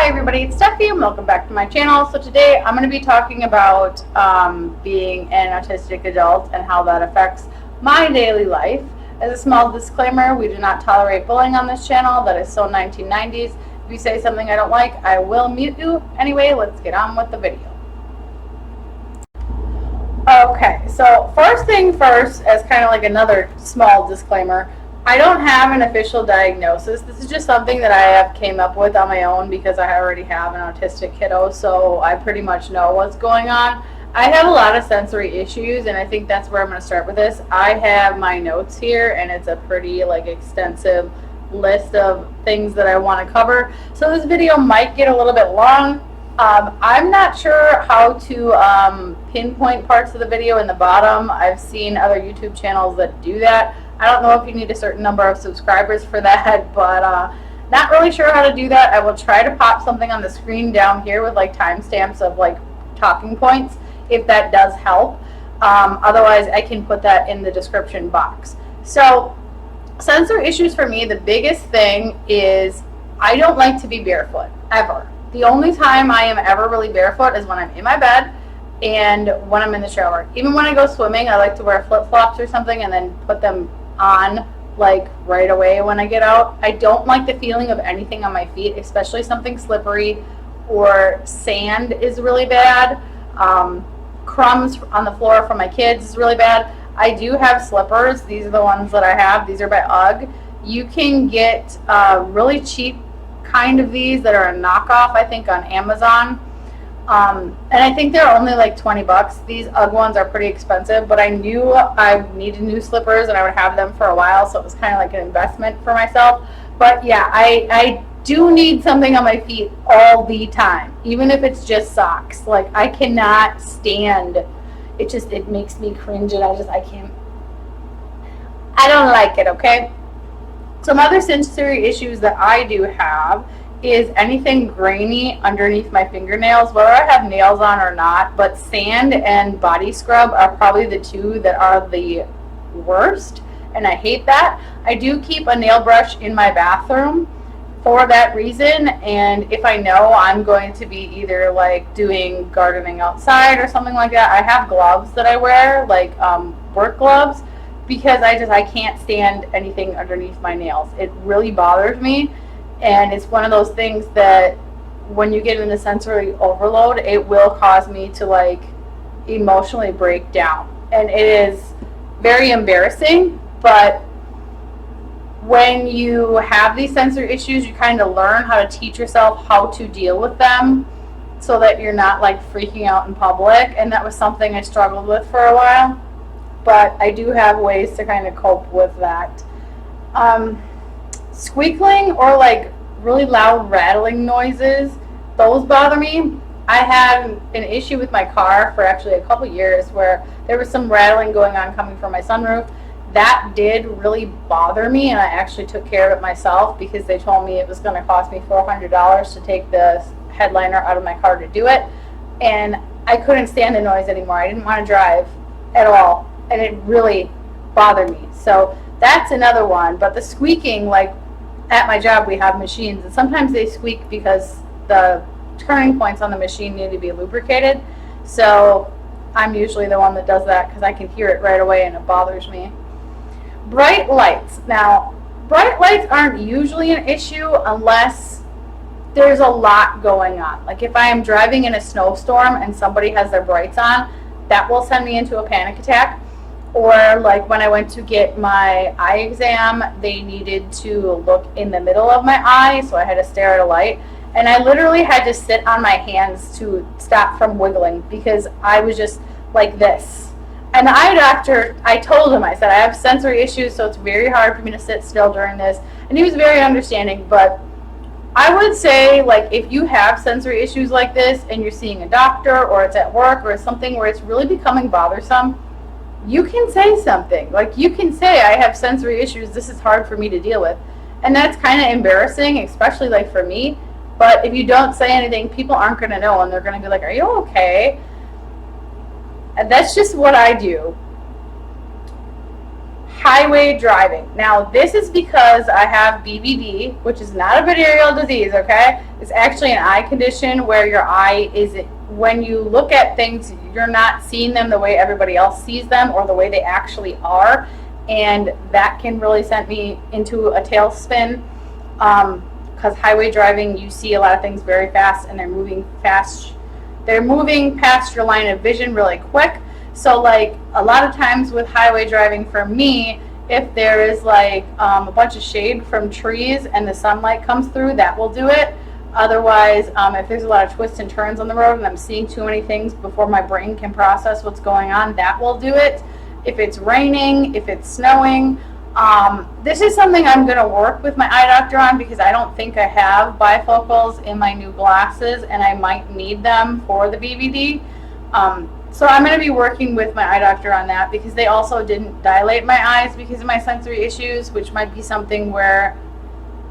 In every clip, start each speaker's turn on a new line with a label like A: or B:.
A: Hi everybody, it's Steffi and welcome back to my channel. So today I'm going to be talking about being an autistic adult and how that affects my daily life. As a small disclaimer, we do not tolerate bullying on this channel. That is so 1990s. If you say something I don't like, I will mute you. Anyway, let's get on with the video. Okay, so first thing first, as kind of like another small disclaimer, I don't have an official diagnosis. This is just something that I have came up with on my own because I already have an autistic kiddo, so I pretty much know what's going on. I have a lot of sensory issues, and I think that's where I'm going to start with this. I have my notes here, and it's a pretty extensive list of things that I want to cover. So this video might get a little bit long. I'm not sure how to pinpoint parts of the video in the bottom. I've seen other YouTube channels that do that. I don't know if you need a certain number of subscribers for that, but not really sure how to do that. I will try to pop something on the screen down here with timestamps of talking points if that does help. Otherwise, I can put that in the description box. So, sensory issues for me, the biggest thing is I don't like to be barefoot, ever. The only time I am ever really barefoot is when I'm in my bed and when I'm in the shower. Even when I go swimming, I like to wear flip-flops or something and then put them on right away when I get out. I don't like the feeling of anything on my feet, especially something slippery, or sand is really bad. Crumbs on the floor from my kids is really bad. I do have slippers. These are the ones that I have. These are by UGG. You can get really cheap kind of these that are a knockoff, I think, on Amazon. And I think they're only $20. These UGG ones are pretty expensive, but I knew I needed new slippers and I would have them for a while, so it was kind of like an investment for myself. But yeah, I do need something on my feet all the time, even if it's just socks. I cannot stand it. It makes me cringe, and I can't. I don't like it, okay? Some other sensory issues that I do have is anything grainy underneath my fingernails, whether I have nails on or not, but sand and body scrub are probably the two that are the worst, and I hate that. I do keep a nail brush in my bathroom for that reason, and if I know I'm going to be either doing gardening outside or something like that, I have gloves that I wear, work gloves, because I can't stand anything underneath my nails. It really bothers me. And it's one of those things that when you get into sensory overload, it will cause me to emotionally break down. And it is very embarrassing, but when you have these sensory issues, you kind of learn how to teach yourself how to deal with them so that you're not freaking out in public. And that was something I struggled with for a while, but I do have ways to kind of cope with that. Squealing or really loud rattling noises, those bother me. I had an issue with my car for actually a couple years where there was some rattling going on coming from my sunroof. That did really bother me, and I actually took care of it myself because they told me it was going to cost me $400 to take the headliner out of my car to do it, and I couldn't stand the noise anymore. I didn't want to drive at all, and it really bothered me. So that's another one. But the squeaking, at my job we have machines, and sometimes they squeak because the turning points on the machine need to be lubricated. So I'm usually the one that does that because I can hear it right away and it bothers me. Bright lights. Now, bright lights aren't usually an issue unless there's a lot going on. If I am driving in a snowstorm and somebody has their brights on, that will send me into a panic attack. Or when I went to get my eye exam, they needed to look in the middle of my eye, so I had to stare at a light. And I literally had to sit on my hands to stop from wiggling because I was just like this. And the eye doctor, I told him, I said, I have sensory issues, so it's very hard for me to sit still during this. And he was very understanding, but I would say, if you have sensory issues like this and you're seeing a doctor or it's at work or it's something where it's really becoming bothersome, you can say something. You can say, I have sensory issues, this is hard for me to deal with. And that's kind of embarrassing, especially for me. But if you don't say anything, people aren't going to know, and they're going to be are you okay? And that's just what I do. highway driving. Now, this is because I have BVD, which is not a venereal disease, okay? It's actually an eye condition where your eye is, when you look at things, you're not seeing them the way everybody else sees them or the way they actually are. And that can really send me into a tailspin. Because highway driving, you see a lot of things very fast and they're moving fast. They're moving past your line of vision really quick. So like a lot of times with highway driving for me, if there is like a bunch of shade from trees and the sunlight comes through, that will do it. Otherwise, if there's a lot of twists and turns on the road and I'm seeing too many things before my brain can process what's going on, that will do it. If it's raining, if it's snowing, this is something I'm going to work with my eye doctor on because I don't think I have bifocals in my new glasses and I might need them for the BVD. So I'm going to be working with my eye doctor on that because they also didn't dilate my eyes because of my sensory issues, which might be something where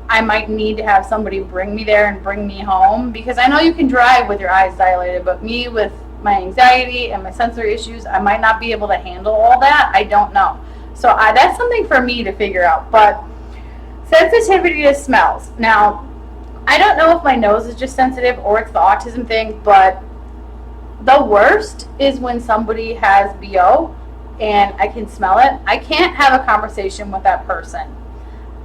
A: I might need to have somebody bring me there and bring me home, because I know you can drive with your eyes dilated, but me with my anxiety and my sensory issues, I might not be able to handle all that. I don't know. So that's something for me to figure out. But sensitivity to smells. Now, I don't know if my nose is just sensitive or it's the autism thing, but the worst is when somebody has BO and I can smell it. I can't have a conversation with that person.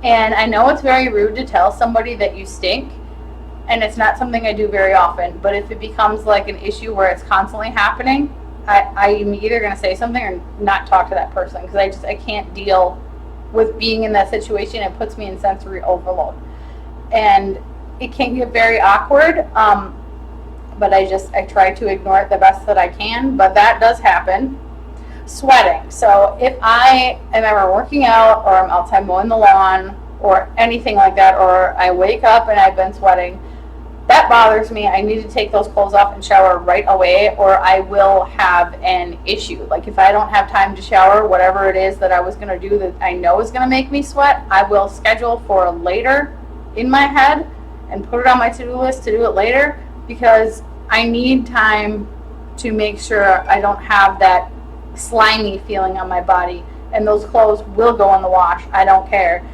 A: And I know it's very rude to tell somebody that you stink, and it's not something I do very often, but if it becomes like an issue where it's constantly happening, I'm either going to say something or not talk to that person, because I can't deal with being in that situation. It puts me in sensory overload. And it can get very awkward, but I try to ignore it the best that I can, but that does happen. Sweating. So if I am ever working out or I'm outside mowing the lawn or anything like that, or I wake up and I've been sweating, that bothers me. I need to take those clothes off and shower right away, or I will have an issue. Like if I don't have time to shower, whatever it is that I was going to do that I know is going to make me sweat, I will schedule for later in my head and put it on my to-do list to do it later, because I need time to make sure I don't have that slimy feeling on my body, and those clothes will go in the wash. I don't care.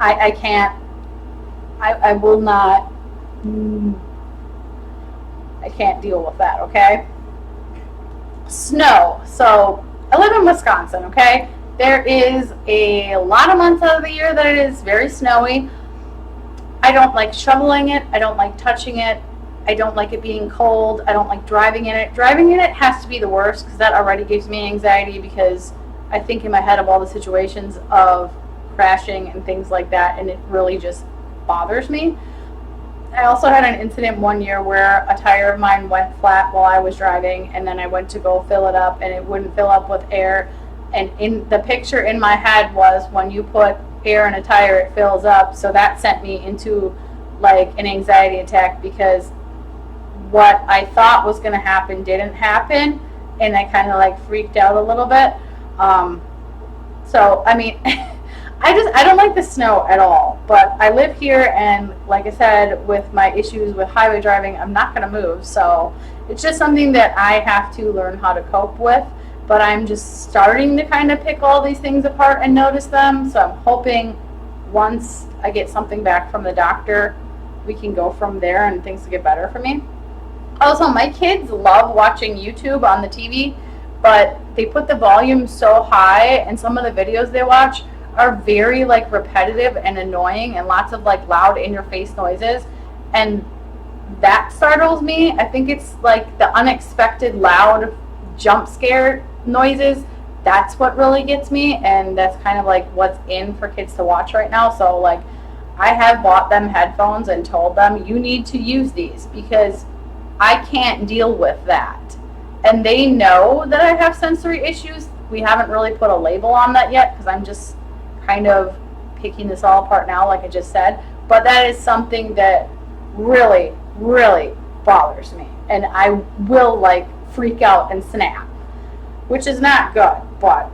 A: I can't, I will not, I can't deal with that, okay? Snow. So I live in Wisconsin, okay? There is a lot of months out of the year that it is very snowy. I don't like shoveling it. I don't like touching it. I don't like it being cold. I don't like driving in it. Driving in it has to be the worst, because that already gives me anxiety, because I think in my head of all the situations of crashing and things like that, and it really just bothers me. I also had an incident one year where a tire of mine went flat while I was driving, and then I went to go fill it up and it wouldn't fill up with air. And in the picture in my head was, when you put air in a tire, it fills up. So that sent me into like an anxiety attack, because what I thought was going to happen didn't happen, and I kind of like freaked out a little bit. So I mean, I don't like the snow at all, but I live here, and like I said, with my issues with highway driving, I'm not going to move, so it's just something that I have to learn how to cope with. But I'm just starting to kind of pick all these things apart and notice them, so I'm hoping once I get something back from the doctor, we can go from there and things will get better for me. Also, my kids love watching YouTube on the TV, but they put the volume so high, and some of the videos they watch are very like repetitive and annoying, and lots of like loud in-your-face noises, and that startles me. I think it's like the unexpected loud jump scare noises. That's what really gets me, and that's kind of like what's in for kids to watch right now. So like, I have bought them headphones and told them, you need to use these, because I can't deal with that. And they know that I have sensory issues. We haven't really put a label on that yet, because I'm just kind of picking this all apart now, like I just said. But that is something that really, really bothers me. And I will like freak out and snap, which is not good. But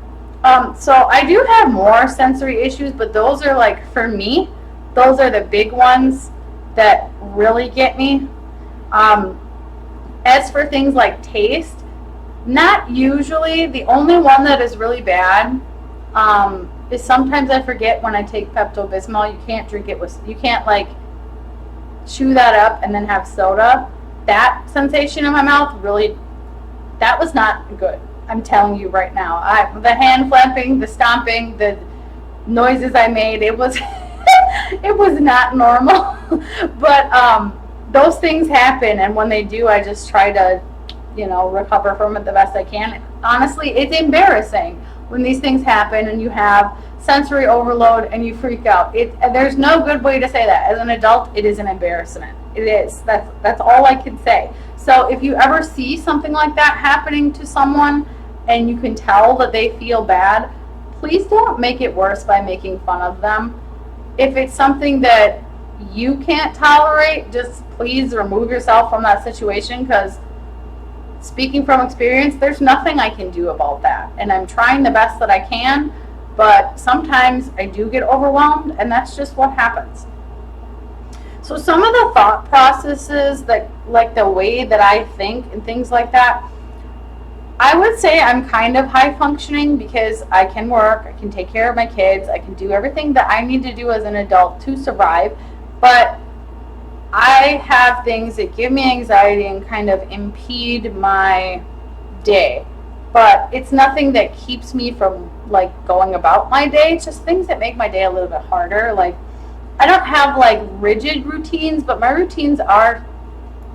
A: so I do have more sensory issues, but those are like, for me, those are the big ones that really get me. As for things like taste, not usually. The only one that is really bad is sometimes I forget when I take Pepto-Bismol, you can't drink it with, you can't like chew that up and then have soda. That sensation in my mouth really, that was not good. I'm telling you right now. The hand flapping, the stomping, the noises I made, it was it was not normal. But those things happen, and when they do, I just try to, recover from it the best I can. Honestly, it's embarrassing when these things happen and you have sensory overload and you freak out. There's no good way to say that. As an adult, it is an embarrassment. It is. That's all I can say. So if you ever see something like that happening to someone and you can tell that they feel bad, please don't make it worse by making fun of them. If it's something that you can't tolerate, just please remove yourself from that situation, because speaking from experience, there's nothing I can do about that. And I'm trying the best that I can, but sometimes I do get overwhelmed, and that's just what happens. So some of the thought processes, that like the way that I think and things like that, I would say I'm kind of high functioning because I can work, I can take care of my kids, I can do everything that I need to do as an adult to survive, but I have things that give me anxiety and kind of impede my day. But it's nothing that keeps me from like going about my day. It's just things that make my day a little bit harder. Like, I don't have like rigid routines, but my routines are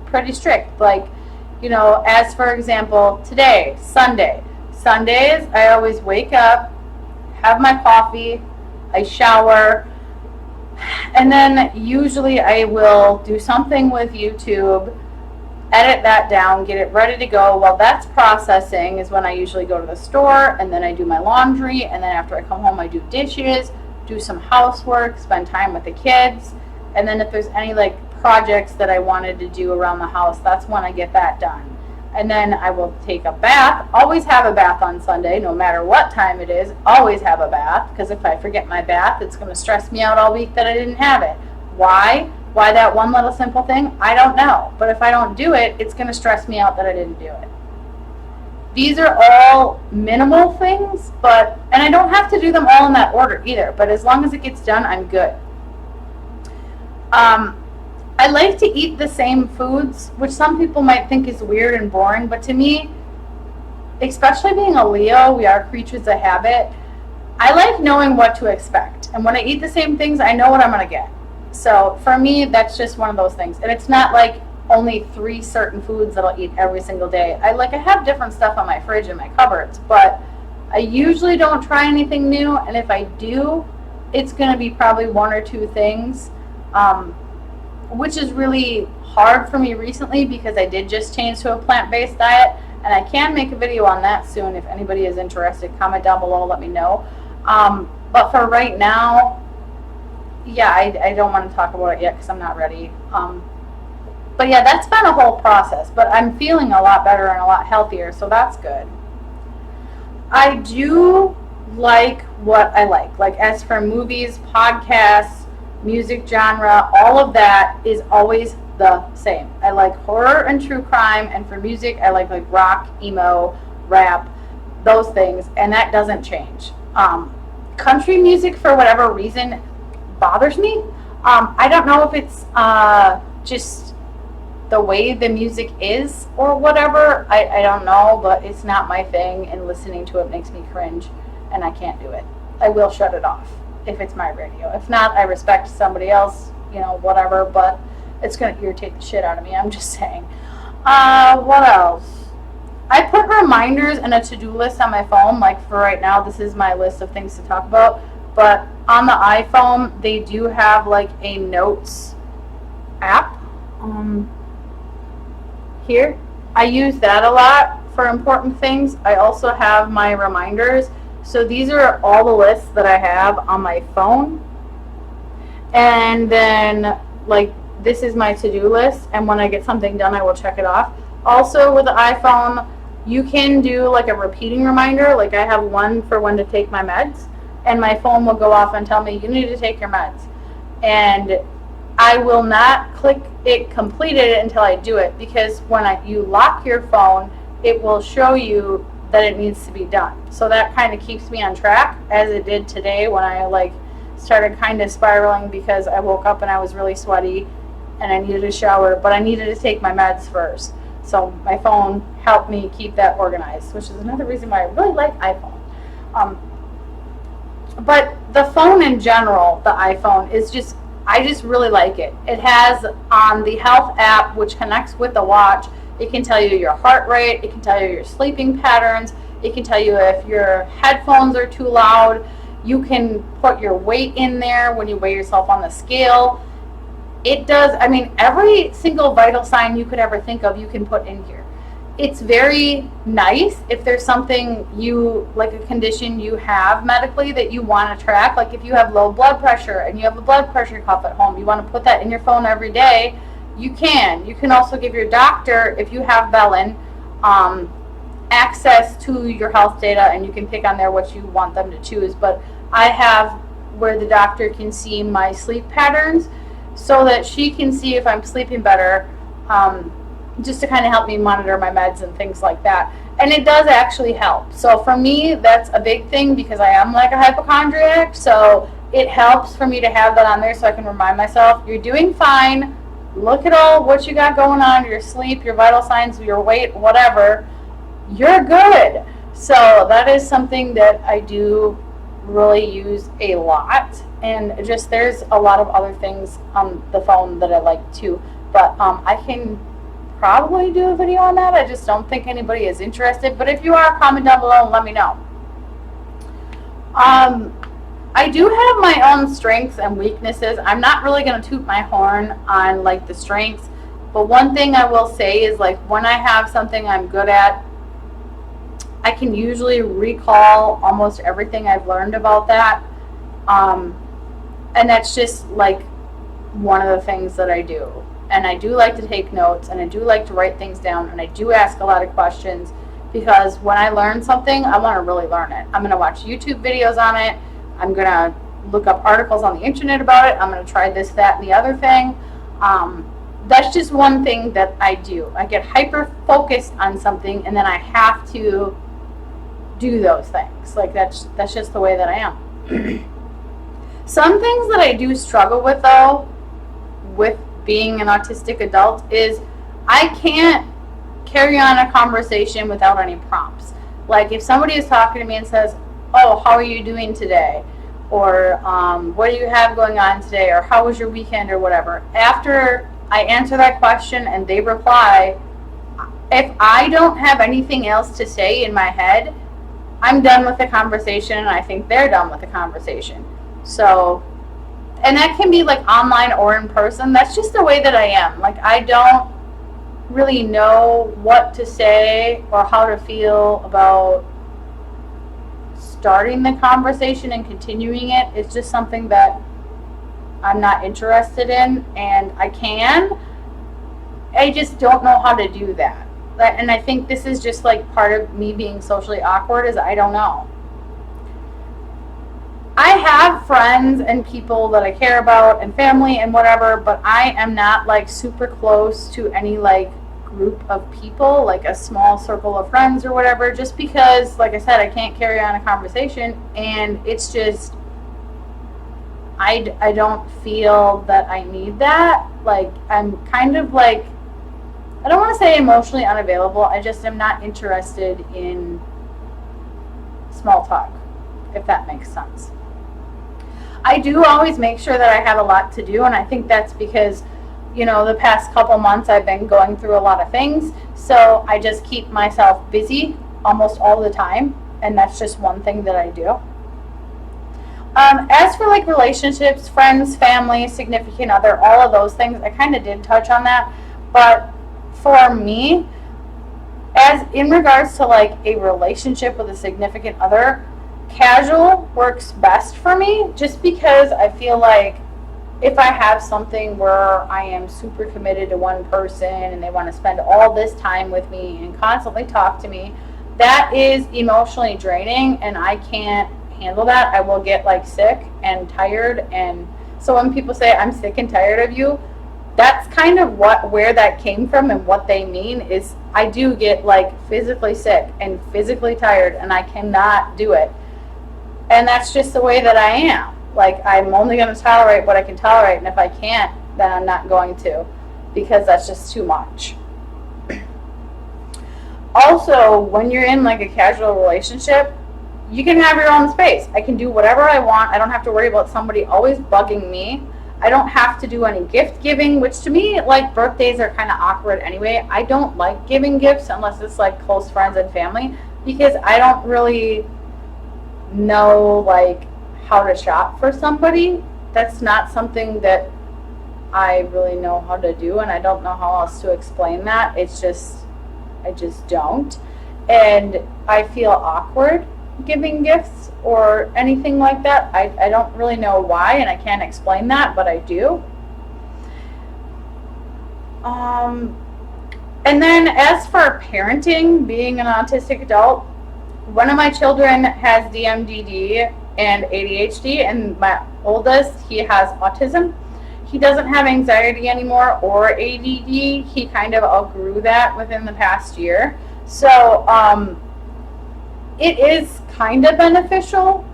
A: pretty strict. Like, as for example, today, Sunday. Sundays, I always wake up, have my coffee, I shower, and then usually I will do something with YouTube, edit that down, get it ready to go. While that's processing is when I usually go to the store, and then I do my laundry, and then after I come home I do dishes, do some housework, spend time with the kids, and then if there's any like projects that I wanted to do around the house, that's when I get that done. And then I will take a bath. Always have a bath on Sunday, no matter what time it is. Always have a bath, because if I forget my bath, it's going to stress me out all week that I didn't have it. Why? Why that one little simple thing? I don't know. But if I don't do it, it's going to stress me out that I didn't do it. These are all minimal things, and I don't have to do them all in that order either. But as long as it gets done, I'm good. I like to eat the same foods, which some people might think is weird and boring, but to me, especially being a Leo, we are creatures of habit. I like knowing what to expect. And when I eat the same things, I know what I'm going to get. So for me, that's just one of those things. And it's not like only 3 certain foods that I'll eat every single day. I have different stuff on my fridge and my cupboards, but I usually don't try anything new. And if I do, it's going to be probably 1 or 2 things. Which is really hard for me recently because I did just change to a plant-based diet, and I can make a video on that soon. If anybody is interested, comment down below, let me know. But for right now, yeah, I don't want to talk about it yet because I'm not ready. But yeah, that's been a whole process, but I'm feeling a lot better and a lot healthier, so that's good. I do like what I like. Like, as for movies, podcasts, music genre, all of that is always the same. I like horror and true crime, and for music I like rock, emo, rap, those things, and that doesn't change. Country music, for whatever reason, bothers me. I don't know if it's just the way the music is or whatever. I don't know, but it's not my thing, and listening to it makes me cringe, and I can't do it. I will shut it off if it's my radio. If not, I respect somebody else, whatever, but it's going to irritate the shit out of me, I'm just saying. What else? I put reminders and a to-do list on my phone. Like, for right now, this is my list of things to talk about, but on the iPhone, they do have like a notes app. Here, I use that a lot for important things. I also have my reminders. So these are all the lists that I have on my phone. And then, like, this is my to-do list. And when I get something done, I will check it off. Also, with the iPhone, you can do, like, a repeating reminder. Like, I have one for when to take my meds. And my phone will go off and tell me, you need to take your meds. And I will not click it completed until I do it. Because when you lock your phone, it will show you that it needs to be done. So that kind of keeps me on track, as it did today when I like started kind of spiraling because I woke up and I was really sweaty and I needed a shower, but I needed to take my meds first. So my phone helped me keep that organized, which is another reason why I really like iPhone. But the phone in general, the iPhone, is just, I just really like it. It has on the health app, which connects with the watch, it can tell you your heart rate, it can tell you your sleeping patterns, it can tell you if your headphones are too loud. You can put your weight in there when you weigh yourself on the scale. It does, I mean, every single vital sign you could ever think of, you can put in here. It's very nice if there's something you, like a condition you have medically that you want to track. Like if you have low blood pressure and you have a blood pressure cuff at home, you want to put that in your phone every day, you can. You can also give your doctor, if you have Bellin, access to your health data, and you can pick on there what you want them to choose. But I have where the doctor can see my sleep patterns so that she can see if I'm sleeping better, just to kind of help me monitor my meds and things like that. And it does actually help. So for me, that's a big thing because I am like a hypochondriac. So it helps for me to have that on there so I can remind myself, you're doing fine. Look at all what you got going on, your sleep, your vital signs, your weight, whatever. You're good. So that is something that I do really use a lot. And just there's a lot of other things on the phone that I like too. But I can probably do a video on that. I just don't think anybody is interested. But if you are, comment down below and let me know. I do have my own strengths and weaknesses. I'm not really going to toot my horn on like the strengths. But one thing I will say is like when I have something I'm good at, I can usually recall almost everything I've learned about that. And that's just like one of the things that I do. And I do like to take notes, and I do like to write things down, and I do ask a lot of questions because when I learn something, I want to really learn it. I'm going to watch YouTube videos on it. I'm going to look up articles on the internet about it. I'm going to try this, that, and the other thing. That's just one thing that I do. I get hyper focused on something, and then I have to do those things. Like that's just the way that I am. Some things that I do struggle with though, with being an autistic adult, is I can't carry on a conversation without any prompts. Like if somebody is talking to me and says, oh, how are you doing today? Or what do you have going on today? Or how was your weekend or whatever? After I answer that question and they reply, if I don't have anything else to say in my head, I'm done with the conversation, and I think they're done with the conversation. So, and that can be like online or in person. That's just the way that I am. Like I don't really know what to say or how to feel about starting the conversation and continuing it. It's just something that I'm not interested in, and I just don't know how to do that. And I think this is just like part of me being socially awkward, is I don't know. I have friends and people that I care about and family and whatever, but I am not like super close to any like group of people, like a small circle of friends or whatever, just because, like I said, I can't carry on a conversation, and it's just, I don't feel that I need that. Like I'm kind of like, I don't want to say emotionally unavailable, I just am not interested in small talk, if that makes sense. I do always make sure that I have a lot to do, and I think that's because, you know, the past couple months I've been going through a lot of things, so I just keep myself busy almost all the time, and that's just one thing that I do. As for like relationships, friends, family, significant other, all of those things, I kind of did touch on that, but for me, as in regards to like a relationship with a significant other, casual works best for me, just because I feel like if I have something where I am super committed to one person and they want to spend all this time with me and constantly talk to me, that is emotionally draining, and I can't handle that. I will get like sick and tired, and so when people say I'm sick and tired of you, that's kind of where that came from, and what they mean is I do get like physically sick and physically tired, and I cannot do it. And that's just the way that I am. Like, I'm only going to tolerate what I can tolerate, and if I can't, then I'm not going to, because that's just too much. Also, when you're in like a casual relationship, you can have your own space. I can do whatever I want. I don't have to worry about somebody always bugging me. I don't have to do any gift giving, which to me, like, birthdays are kind of awkward anyway. I don't like giving gifts unless it's like close friends and family, because I don't really know like how to shop for somebody. That's not something that I really know how to do, and I don't know how else to explain that. It's just, I just don't. And I feel awkward giving gifts or anything like that. I don't really know why, and I can't explain that, but I do. And then as for parenting, being an autistic adult, one of my children has DMDD and ADHD, and my oldest, he has autism. He doesn't have anxiety anymore or ADD. He kind of outgrew that within the past year. So it is kind of beneficial,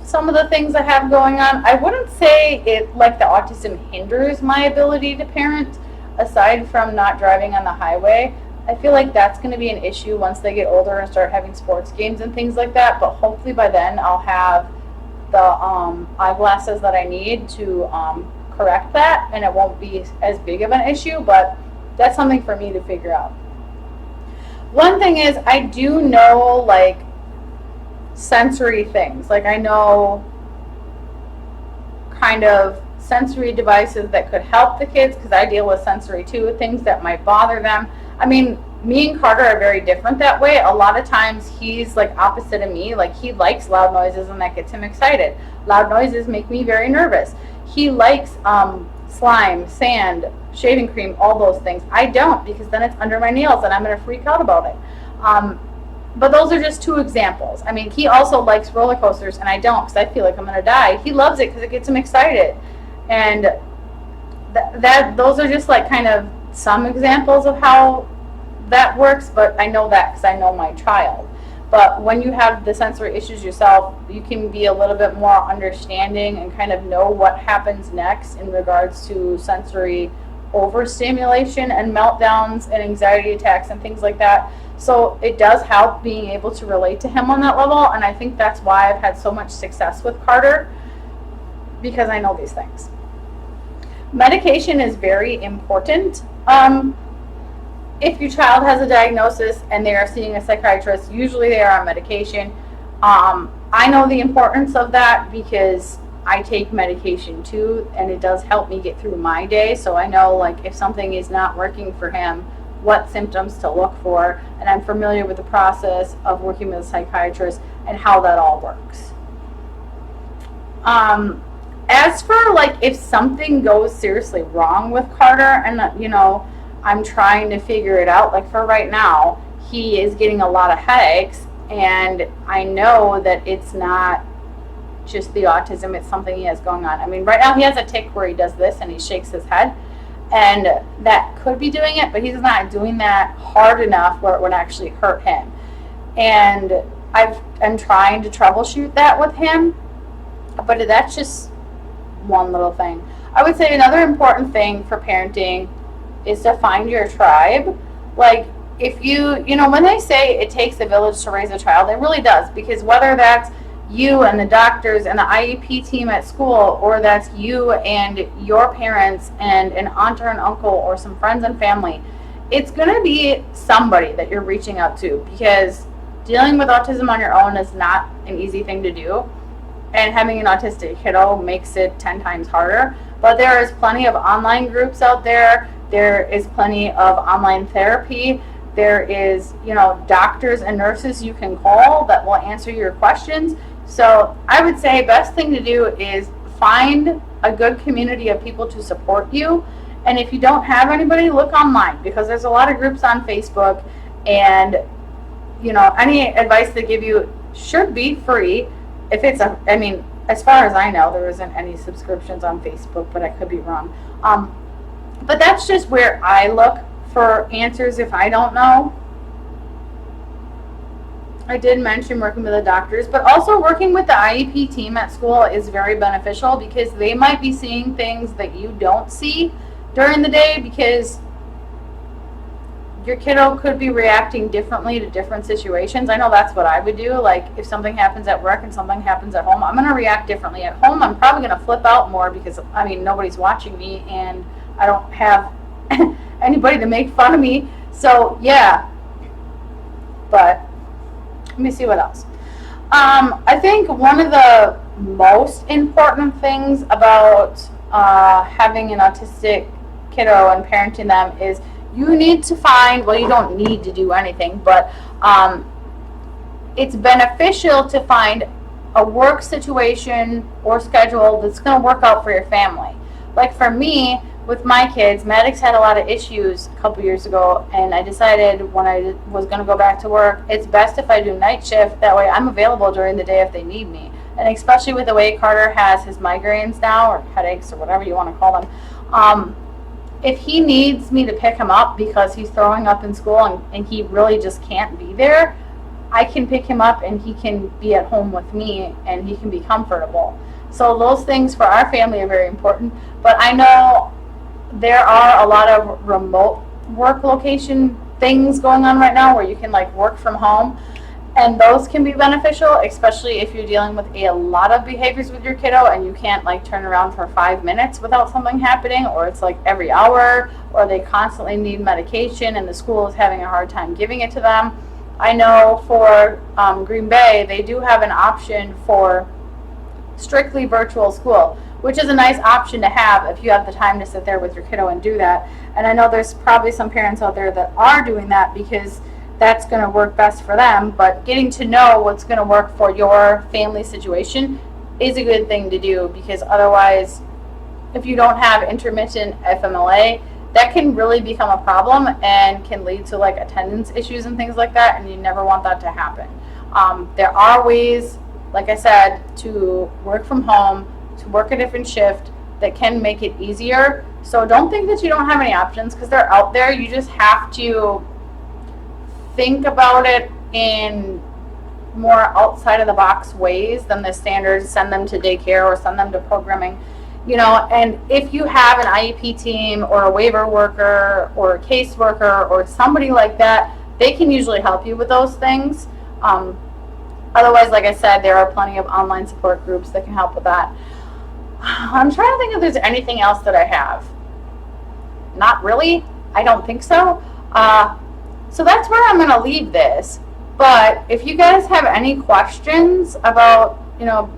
A: some of the things I have going on. I wouldn't say it, like, the autism hinders my ability to parent, aside from not driving on the highway. I feel like that's going to be an issue once they get older and start having sports games and things like that, but hopefully by then I'll have the eyeglasses that I need to correct that, and it won't be as big of an issue, but that's something for me to figure out. One thing is, I do know, like, sensory things. Like, I know kind of sensory devices that could help the kids, because I deal with sensory too, things that might bother them. I mean, me and Carter are very different that way. A lot of times he's like opposite of me. Like, he likes loud noises, and that gets him excited. Loud noises make me very nervous. He likes slime, sand, shaving cream, all those things. I don't, because then it's under my nails and I'm going to freak out about it. But those are just two examples. I mean, he also likes roller coasters, and I don't, because I feel like I'm going to die. He loves it because it gets him excited. And those are just like kind of some examples of how that works, but I know that because I know my child. But when you have the sensory issues yourself, you can be a little bit more understanding and kind of know what happens next in regards to sensory overstimulation and meltdowns and anxiety attacks and things like that. So it does help being able to relate to him on that level, and I think that's why I've had so much success with Carter, because I know these things. Medication is very important. If your child has a diagnosis and they are seeing a psychiatrist, usually they are on medication. I know the importance of that because I take medication too, and it does help me get through my day. So I know, like, if something is not working for him, what symptoms to look for, and I'm familiar with the process of working with a psychiatrist and how that all works. As for, like, if something goes seriously wrong with Carter, and you know, I'm trying to figure it out. Like, for right now, he is getting a lot of headaches, and I know that it's not just the autism, it's something he has going on. I mean, right now he has a tic where he does this and he shakes his head, and that could be doing it, but he's not doing that hard enough where it would actually hurt him. And I'm trying to troubleshoot that with him, but that's just one little thing. I would say another important thing for parenting is to find your tribe. Like, if you know, when they say it takes a village to raise a child, it really does, because whether that's you and the doctors and the IEP team at school, or that's you and your parents and an aunt or an uncle or some friends and family, it's going to be somebody that you're reaching out to, because dealing with autism on your own is not an easy thing to do, and having an autistic kiddo makes it 10 times harder. But there is plenty of online groups out there. There is plenty of online therapy. There is, you know, doctors and nurses you can call that will answer your questions. So I would say best thing to do is find a good community of people to support you. And if you don't have anybody, look online, because there's a lot of groups on Facebook, and, you know, any advice they give you should be free. If it's I mean, as far as I know, there isn't any subscriptions on Facebook, but I could be wrong. But that's just where I look for answers if I don't know. I did mention working with the doctors, but also working with the IEP team at school is very beneficial because they might be seeing things that you don't see during the day, because your kiddo could be reacting differently to different situations. I know that's what I would do. Like if something happens at work and something happens at home, I'm going to react differently. At home, I'm probably going to flip out more because, I mean, nobody's watching me and I don't have anybody to make fun of me. So, yeah. But let me see what else. I think one of the most important things about having an autistic kiddo and parenting them is you need to find, well, you don't need to do anything, but it's beneficial to find a work situation or schedule that's going to work out for your family. Like for me, with my kids, Maddox had a lot of issues a couple years ago, and I decided when I was going to go back to work, it's best if I do night shift. That way I'm available during the day if they need me. And especially with the way Carter has his migraines now, or headaches, or whatever you want to call them, if he needs me to pick him up because he's throwing up in school and he really just can't be there, I can pick him up and he can be at home with me and he can be comfortable. So those things for our family are very important. But I know there are a lot of remote work location things going on right now where you can like work from home, and those can be beneficial, especially if you're dealing with a lot of behaviors with your kiddo and you can't like turn around for 5 minutes without something happening, or it's like every hour, or they constantly need medication and the school is having a hard time giving it to them. I know for Green Bay, they do have an option for strictly virtual school, which is a nice option to have if you have the time to sit there with your kiddo and do that. And I know there's probably some parents out there that are doing that because that's going to work best for them, but getting to know what's going to work for your family situation is a good thing to do, because otherwise, if you don't have intermittent FMLA, that can really become a problem and can lead to like attendance issues and things like that, and you never want that to happen. There are ways, like I said, to work from home, to work a different shift that can make it easier. So don't think that you don't have any options, because they're out there. You just have to think about it in more outside of the box ways than the standards, send them to daycare or send them to programming, you know. And if you have an IEP team or a waiver worker or a case worker or somebody like that, they can usually help you with those things. Otherwise, like I said, there are plenty of online support groups that can help with that. I'm trying to think if there's anything else that I have. Not really. I don't think so. So that's where I'm going to leave this. But if you guys have any questions about, you know,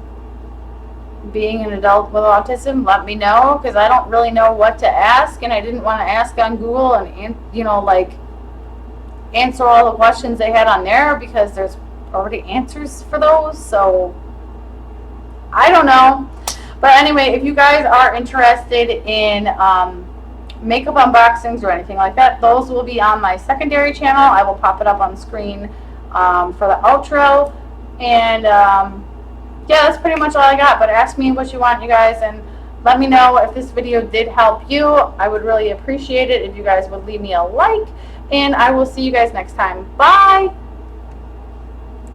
A: being an adult with autism, let me know, because I don't really know what to ask, and I didn't want to ask on Google and, you know, like answer all the questions they had on there, because there's already answers for those. So I don't know. But anyway, if you guys are interested in makeup unboxings or anything like that, those will be on my secondary channel. I will pop it up on screen for the outro. And yeah, that's pretty much all I got. But ask me what you want, you guys, and let me know if this video did help you. I would really appreciate it if you guys would leave me a like, and I will see you guys next time. Bye!